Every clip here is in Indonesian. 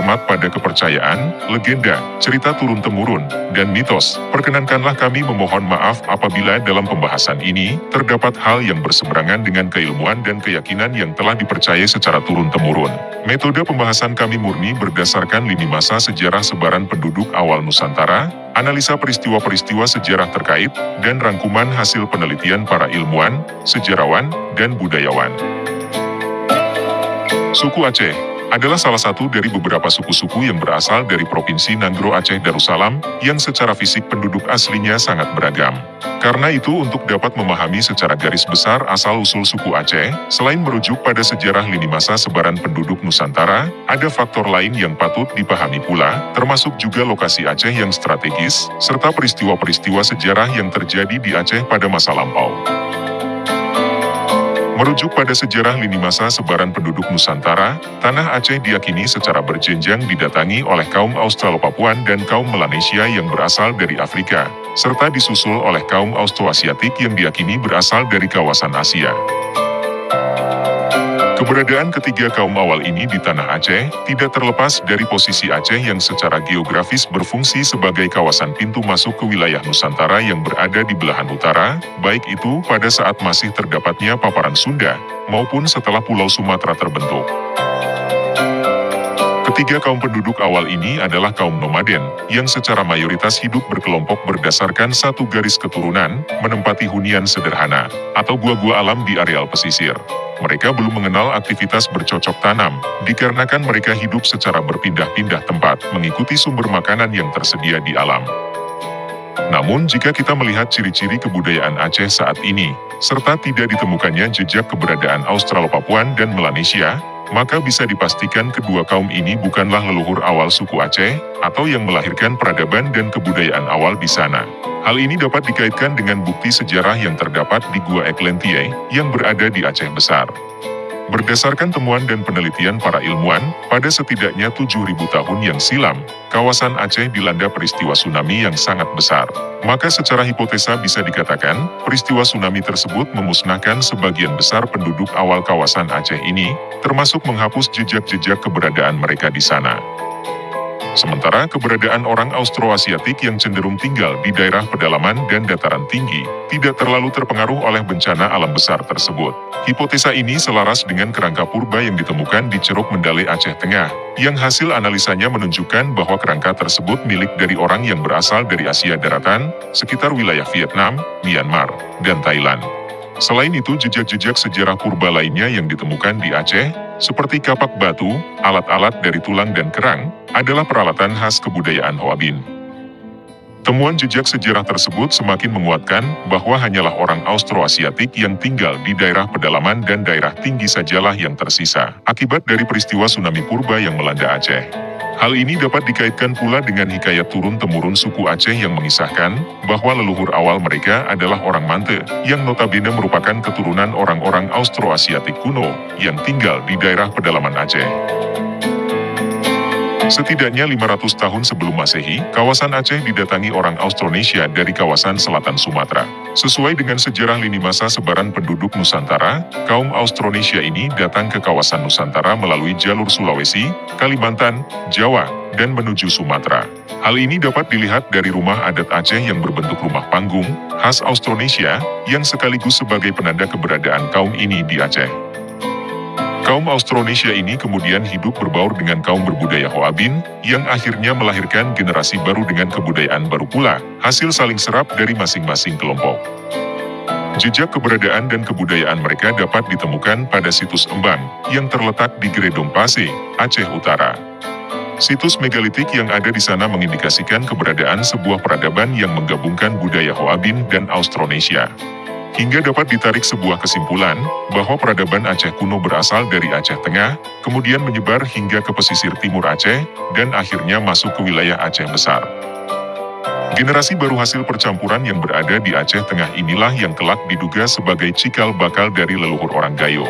cermat pada kepercayaan, legenda, cerita turun-temurun, dan mitos. Perkenankanlah kami memohon maaf apabila dalam pembahasan ini terdapat hal yang berseberangan dengan keilmuan dan keyakinan yang telah dipercaya secara turun-temurun. Metode pembahasan kami murni berdasarkan lini masa sejarah sebaran penduduk awal Nusantara, analisa peristiwa-peristiwa sejarah terkait, dan rangkuman hasil penelitian para ilmuwan, sejarawan, dan budayawan. Suku Aceh adalah salah satu dari beberapa suku-suku yang berasal dari Provinsi Nanggro Aceh Darussalam yang secara fisik penduduk aslinya sangat beragam. Karena itu untuk dapat memahami secara garis besar asal-usul suku Aceh, selain merujuk pada sejarah lini masa sebaran penduduk Nusantara, ada faktor lain yang patut dipahami pula, termasuk juga lokasi Aceh yang strategis, serta peristiwa-peristiwa sejarah yang terjadi di Aceh pada masa lampau. Merujuk pada sejarah lini masa sebaran penduduk Nusantara, tanah Aceh diyakini secara berjenjang didatangi oleh kaum Australopapuan dan kaum Melanesia yang berasal dari Afrika, serta disusul oleh kaum Austroasiatik yang diyakini berasal dari kawasan Asia. Keberadaan ketiga kaum awal ini di tanah Aceh tidak terlepas dari posisi Aceh yang secara geografis berfungsi sebagai kawasan pintu masuk ke wilayah Nusantara yang berada di belahan utara, baik itu pada saat masih terdapatnya paparan Sunda, maupun setelah Pulau Sumatera terbentuk. Ketiga kaum penduduk awal ini adalah kaum nomaden, yang secara mayoritas hidup berkelompok berdasarkan satu garis keturunan, menempati hunian sederhana, atau gua-gua alam di areal pesisir. Mereka belum mengenal aktivitas bercocok tanam, dikarenakan mereka hidup secara berpindah-pindah tempat, mengikuti sumber makanan yang tersedia di alam. Namun jika kita melihat ciri-ciri kebudayaan Aceh saat ini, serta tidak ditemukannya jejak keberadaan Australopapuan dan Melanesia, maka bisa dipastikan kedua kaum ini bukanlah leluhur awal suku Aceh, atau yang melahirkan peradaban dan kebudayaan awal di sana. Hal ini dapat dikaitkan dengan bukti sejarah yang terdapat di Gua Eklentie, yang berada di Aceh Besar. Berdasarkan temuan dan penelitian para ilmuwan, pada setidaknya 7.000 tahun yang silam, kawasan Aceh dilanda peristiwa tsunami yang sangat besar. Maka secara hipotesa bisa dikatakan, peristiwa tsunami tersebut memusnahkan sebagian besar penduduk awal kawasan Aceh ini, termasuk menghapus jejak-jejak keberadaan mereka di sana. Sementara keberadaan orang Austroasiatik yang cenderung tinggal di daerah pedalaman dan dataran tinggi, tidak terlalu terpengaruh oleh bencana alam besar tersebut. Hipotesa ini selaras dengan kerangka purba yang ditemukan di Ceruk Mendale Aceh Tengah, yang hasil analisanya menunjukkan bahwa kerangka tersebut milik dari orang yang berasal dari Asia Daratan, sekitar wilayah Vietnam, Myanmar, dan Thailand. Selain itu jejak-jejak sejarah purba lainnya yang ditemukan di Aceh, seperti kapak batu, alat-alat dari tulang dan kerang, adalah peralatan khas kebudayaan Hoabin. Temuan jejak sejarah tersebut semakin menguatkan bahwa hanyalah orang Austroasiatik yang tinggal di daerah pedalaman dan daerah tinggi sajalah yang tersisa, akibat dari peristiwa tsunami purba yang melanda Aceh. Hal ini dapat dikaitkan pula dengan hikayat turun-temurun suku Aceh yang mengisahkan bahwa leluhur awal mereka adalah orang Mante, yang notabene merupakan keturunan orang-orang Austroasiatik kuno yang tinggal di daerah pedalaman Aceh. Setidaknya 500 tahun sebelum Masehi, kawasan Aceh didatangi orang Austronesia dari kawasan selatan Sumatera. Sesuai dengan sejarah lini masa sebaran penduduk Nusantara, kaum Austronesia ini datang ke kawasan Nusantara melalui jalur Sulawesi, Kalimantan, Jawa, dan menuju Sumatera. Hal ini dapat dilihat dari rumah adat Aceh yang berbentuk rumah panggung, khas Austronesia, yang sekaligus sebagai penanda keberadaan kaum ini di Aceh. Kaum Austronesia ini kemudian hidup berbaur dengan kaum berbudaya Hoabin, yang akhirnya melahirkan generasi baru dengan kebudayaan baru pula, hasil saling serap dari masing-masing kelompok. Jejak keberadaan dan kebudayaan mereka dapat ditemukan pada situs Embang, yang terletak di Gredong Pase, Aceh Utara. Situs megalitik yang ada di sana mengindikasikan keberadaan sebuah peradaban yang menggabungkan budaya Hoabin dan Austronesia. Hingga dapat ditarik sebuah kesimpulan, bahwa peradaban Aceh kuno berasal dari Aceh Tengah, kemudian menyebar hingga ke pesisir timur Aceh, dan akhirnya masuk ke wilayah Aceh Besar. Generasi baru hasil percampuran yang berada di Aceh Tengah inilah yang kelak diduga sebagai cikal bakal dari leluhur orang Gayo.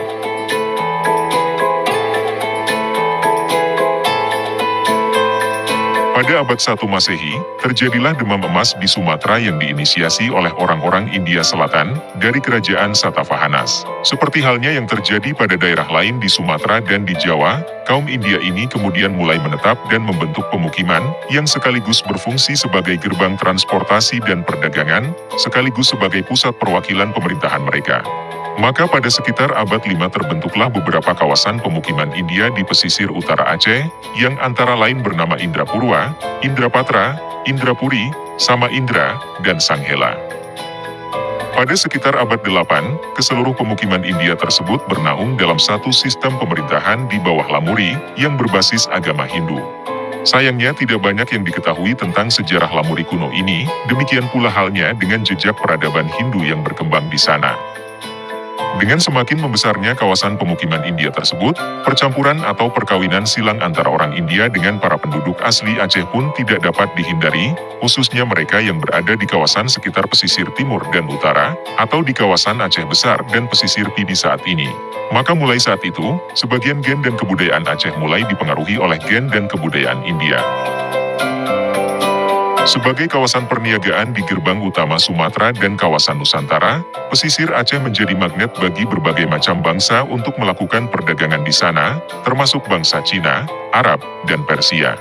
Pada abad 1 Masehi, terjadilah demam emas di Sumatera yang diinisiasi oleh orang-orang India Selatan dari kerajaan Satavahanas. Seperti halnya yang terjadi pada daerah lain di Sumatera dan di Jawa, kaum India ini kemudian mulai menetap dan membentuk pemukiman yang sekaligus berfungsi sebagai gerbang transportasi dan perdagangan, sekaligus sebagai pusat perwakilan pemerintahan mereka. Maka pada sekitar abad 5 terbentuklah beberapa kawasan pemukiman India di pesisir utara Aceh, yang antara lain bernama Indrapurwa, Indrapatra, Indrapuri, Samaindra, dan Sanghela. Pada sekitar abad 8, keseluruh pemukiman India tersebut bernaung dalam satu sistem pemerintahan di bawah Lamuri yang berbasis agama Hindu. Sayangnya tidak banyak yang diketahui tentang sejarah Lamuri kuno ini, demikian pula halnya dengan jejak peradaban Hindu yang berkembang di sana. Dengan semakin membesarnya kawasan pemukiman India tersebut, percampuran atau perkawinan silang antara orang India dengan para penduduk asli Aceh pun tidak dapat dihindari, khususnya mereka yang berada di kawasan sekitar pesisir timur dan utara, atau di kawasan Aceh Besar dan pesisir Pidi saat ini. Maka mulai saat itu, sebagian gen dan kebudayaan Aceh mulai dipengaruhi oleh gen dan kebudayaan India. Sebagai kawasan perniagaan di gerbang utama Sumatera dan kawasan Nusantara, pesisir Aceh menjadi magnet bagi berbagai macam bangsa untuk melakukan perdagangan di sana, termasuk bangsa Cina, Arab, dan Persia.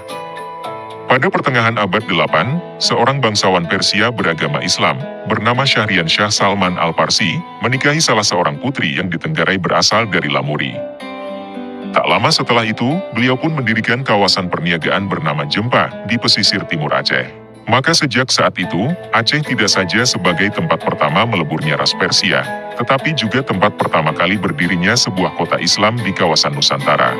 Pada pertengahan abad 8, seorang bangsawan Persia beragama Islam, bernama Syahrian Shah Salman Al-Parsi, menikahi salah seorang putri yang ditenggarai berasal dari Lamuri. Tak lama setelah itu, beliau pun mendirikan kawasan perniagaan bernama Jempa di pesisir timur Aceh. Maka sejak saat itu, Aceh tidak saja sebagai tempat pertama meleburnya ras Persia, tetapi juga tempat pertama kali berdirinya sebuah kota Islam di kawasan Nusantara.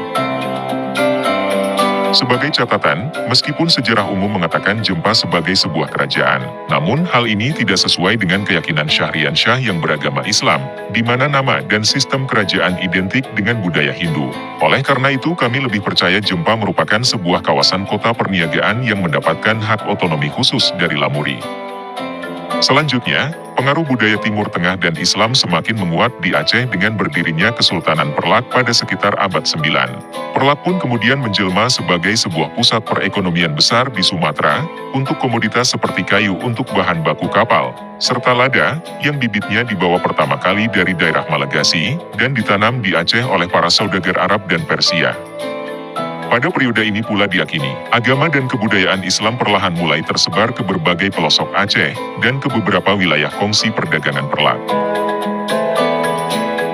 Sebagai catatan, meskipun sejarah umum mengatakan Jempa sebagai sebuah kerajaan, namun hal ini tidak sesuai dengan keyakinan Syahrian Shah yang beragama Islam, di mana nama dan sistem kerajaan identik dengan budaya Hindu. Oleh karena itu kami lebih percaya Jempa merupakan sebuah kawasan kota perniagaan yang mendapatkan hak otonomi khusus dari Lamuri. Selanjutnya, pengaruh budaya Timur Tengah dan Islam semakin menguat di Aceh dengan berdirinya Kesultanan Perlak pada sekitar abad 9. Perlak pun kemudian menjelma sebagai sebuah pusat perekonomian besar di Sumatera, untuk komoditas seperti kayu untuk bahan baku kapal, serta lada, yang bibitnya dibawa pertama kali dari daerah Malagasy, dan ditanam di Aceh oleh para saudagar Arab dan Persia. Pada periode ini pula diyakini, agama dan kebudayaan Islam perlahan mulai tersebar ke berbagai pelosok Aceh, dan ke beberapa wilayah kongsi perdagangan Perlak.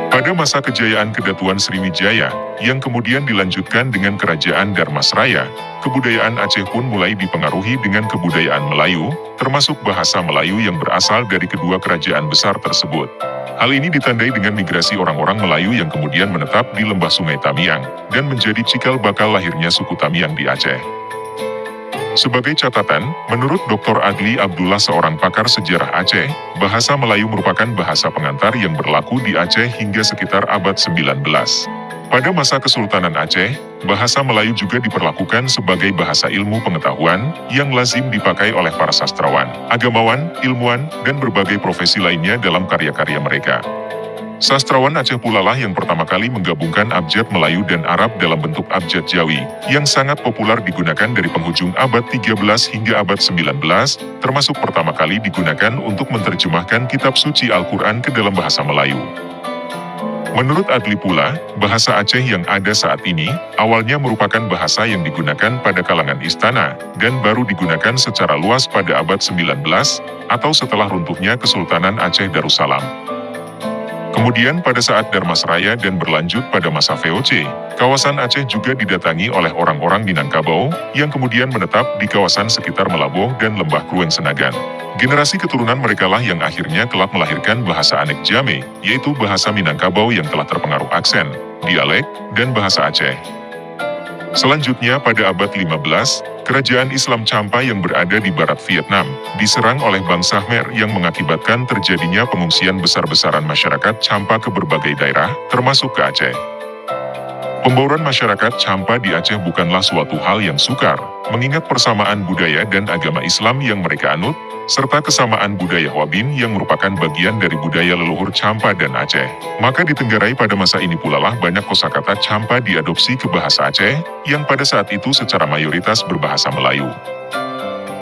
Pada masa kejayaan Kedatuan Sriwijaya, yang kemudian dilanjutkan dengan Kerajaan Darmasraya, kebudayaan Aceh pun mulai dipengaruhi dengan kebudayaan Melayu, termasuk bahasa Melayu yang berasal dari kedua kerajaan besar tersebut. Hal ini ditandai dengan migrasi orang-orang Melayu yang kemudian menetap di lembah Sungai Tamiang, dan menjadi cikal bakal lahirnya suku Tamiang di Aceh. Sebagai catatan, menurut Dr. Adli Abdullah seorang pakar sejarah Aceh, bahasa Melayu merupakan bahasa pengantar yang berlaku di Aceh hingga sekitar abad 19. Pada masa Kesultanan Aceh, bahasa Melayu juga diperlakukan sebagai bahasa ilmu pengetahuan yang lazim dipakai oleh para sastrawan, agamawan, ilmuwan, dan berbagai profesi lainnya dalam karya-karya mereka. Sastrawan Aceh pula lah yang pertama kali menggabungkan abjad Melayu dan Arab dalam bentuk abjad Jawi, yang sangat populer digunakan dari penghujung abad 13 hingga abad 19, termasuk pertama kali digunakan untuk menerjemahkan kitab suci Al-Quran ke dalam bahasa Melayu. Menurut Adli pula, bahasa Aceh yang ada saat ini, awalnya merupakan bahasa yang digunakan pada kalangan istana, dan baru digunakan secara luas pada abad 19, atau setelah runtuhnya Kesultanan Aceh Darussalam. Kemudian pada saat Darmasraya dan berlanjut pada masa VOC, kawasan Aceh juga didatangi oleh orang-orang Minangkabau, yang kemudian menetap di kawasan sekitar Melaboh dan Lembah Krueng Senagan. Generasi keturunan merekalah yang akhirnya kelak melahirkan bahasa Anek Jame, yaitu bahasa Minangkabau yang telah terpengaruh aksen, dialek, dan bahasa Aceh. Selanjutnya pada abad 15, kerajaan Islam Champa yang berada di barat Vietnam, diserang oleh bangsa Khmer yang mengakibatkan terjadinya pengungsian besar-besaran masyarakat Champa ke berbagai daerah, termasuk ke Aceh. Pembauran masyarakat Champa di Aceh bukanlah suatu hal yang sukar, mengingat persamaan budaya dan agama Islam yang mereka anut, serta kesamaan budaya Hwabin yang merupakan bagian dari budaya leluhur Champa dan Aceh. Maka di Tenggarai pada masa ini pula lah banyak kosakata Champa diadopsi ke bahasa Aceh, yang pada saat itu secara mayoritas berbahasa Melayu.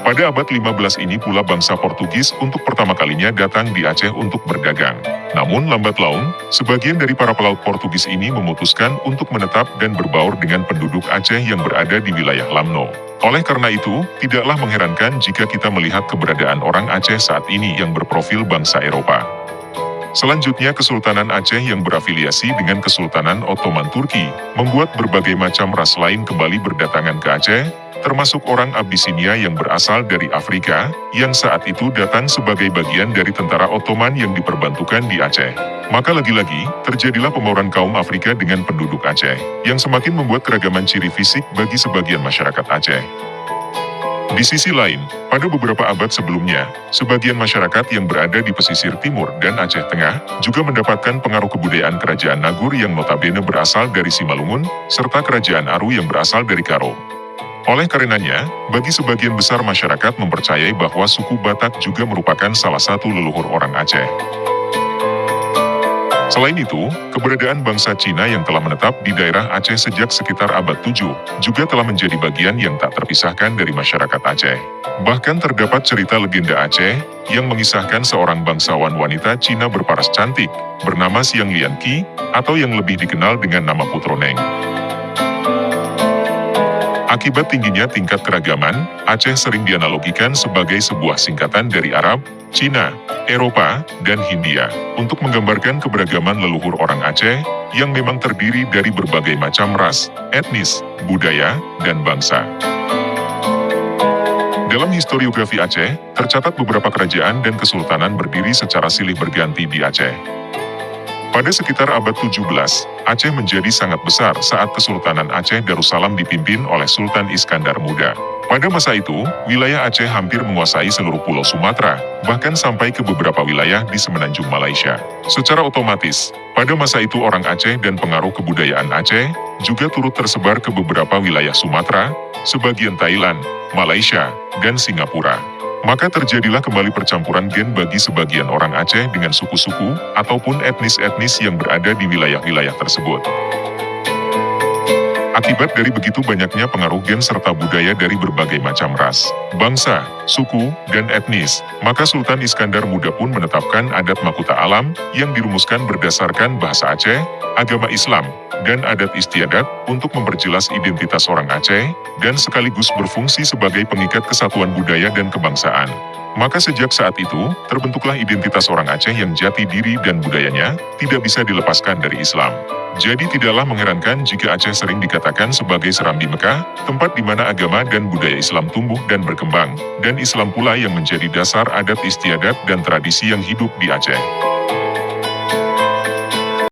Pada abad 15 ini pula bangsa Portugis untuk pertama kalinya datang di Aceh untuk berdagang. Namun lambat laun, sebagian dari para pelaut Portugis ini memutuskan untuk menetap dan berbaur dengan penduduk Aceh yang berada di wilayah Lamno. Oleh karena itu, tidaklah mengherankan jika kita melihat keberadaan orang Aceh saat ini yang berprofil bangsa Eropa. Selanjutnya Kesultanan Aceh yang berafiliasi dengan Kesultanan Ottoman Turki, membuat berbagai macam ras lain kembali berdatangan ke Aceh, termasuk orang Abyssinia yang berasal dari Afrika, yang saat itu datang sebagai bagian dari tentara Ottoman yang diperbantukan di Aceh. Maka lagi-lagi, terjadilah pembauran kaum Afrika dengan penduduk Aceh, yang semakin membuat keragaman ciri fisik bagi sebagian masyarakat Aceh. Di sisi lain, pada beberapa abad sebelumnya, sebagian masyarakat yang berada di pesisir timur dan Aceh Tengah juga mendapatkan pengaruh kebudayaan kerajaan Nagur yang notabene berasal dari Simalungun, serta kerajaan Aru yang berasal dari Karo. Oleh karenanya, bagi sebagian besar masyarakat mempercayai bahwa suku Batak juga merupakan salah satu leluhur orang Aceh. Selain itu, keberadaan bangsa Cina yang telah menetap di daerah Aceh sejak sekitar abad 7, juga telah menjadi bagian yang tak terpisahkan dari masyarakat Aceh. Bahkan terdapat cerita legenda Aceh, yang mengisahkan seorang bangsawan wanita Cina berparas cantik, bernama Siang Lian Qi, atau yang lebih dikenal dengan nama Putroneng. Akibat tingginya tingkat keragaman, Aceh sering dianalogikan sebagai sebuah singkatan dari Arab, Cina, Eropa, dan Hindia, untuk menggambarkan keberagaman leluhur orang Aceh, yang memang terdiri dari berbagai macam ras, etnis, budaya, dan bangsa. Dalam historiografi Aceh, tercatat beberapa kerajaan dan kesultanan berdiri secara silih berganti di Aceh. Pada sekitar abad 17, Aceh menjadi sangat besar saat Kesultanan Aceh Darussalam dipimpin oleh Sultan Iskandar Muda. Pada masa itu, wilayah Aceh hampir menguasai seluruh pulau Sumatera, bahkan sampai ke beberapa wilayah di semenanjung Malaysia. Secara otomatis, pada masa itu orang Aceh dan pengaruh kebudayaan Aceh juga turut tersebar ke beberapa wilayah Sumatera, sebagian Thailand, Malaysia, dan Singapura. Maka terjadilah kembali percampuran gen bagi sebagian orang Aceh dengan suku-suku ataupun etnis-etnis yang berada di wilayah-wilayah tersebut. Akibat dari begitu banyaknya pengaruh gen serta budaya dari berbagai macam ras, bangsa, suku, dan etnis, maka Sultan Iskandar Muda pun menetapkan adat Makuta Alam yang dirumuskan berdasarkan bahasa Aceh, agama Islam, dan adat istiadat untuk memperjelas identitas orang Aceh dan sekaligus berfungsi sebagai pengikat kesatuan budaya dan kebangsaan. Maka sejak saat itu, terbentuklah identitas orang Aceh yang jati diri dan budayanya tidak bisa dilepaskan dari Islam. Jadi tidaklah mengherankan jika Aceh sering dikatakan sebagai Serambi Mekah, tempat di mana agama dan budaya Islam tumbuh dan berkembang, dan Islam pula yang menjadi dasar adat istiadat dan tradisi yang hidup di Aceh.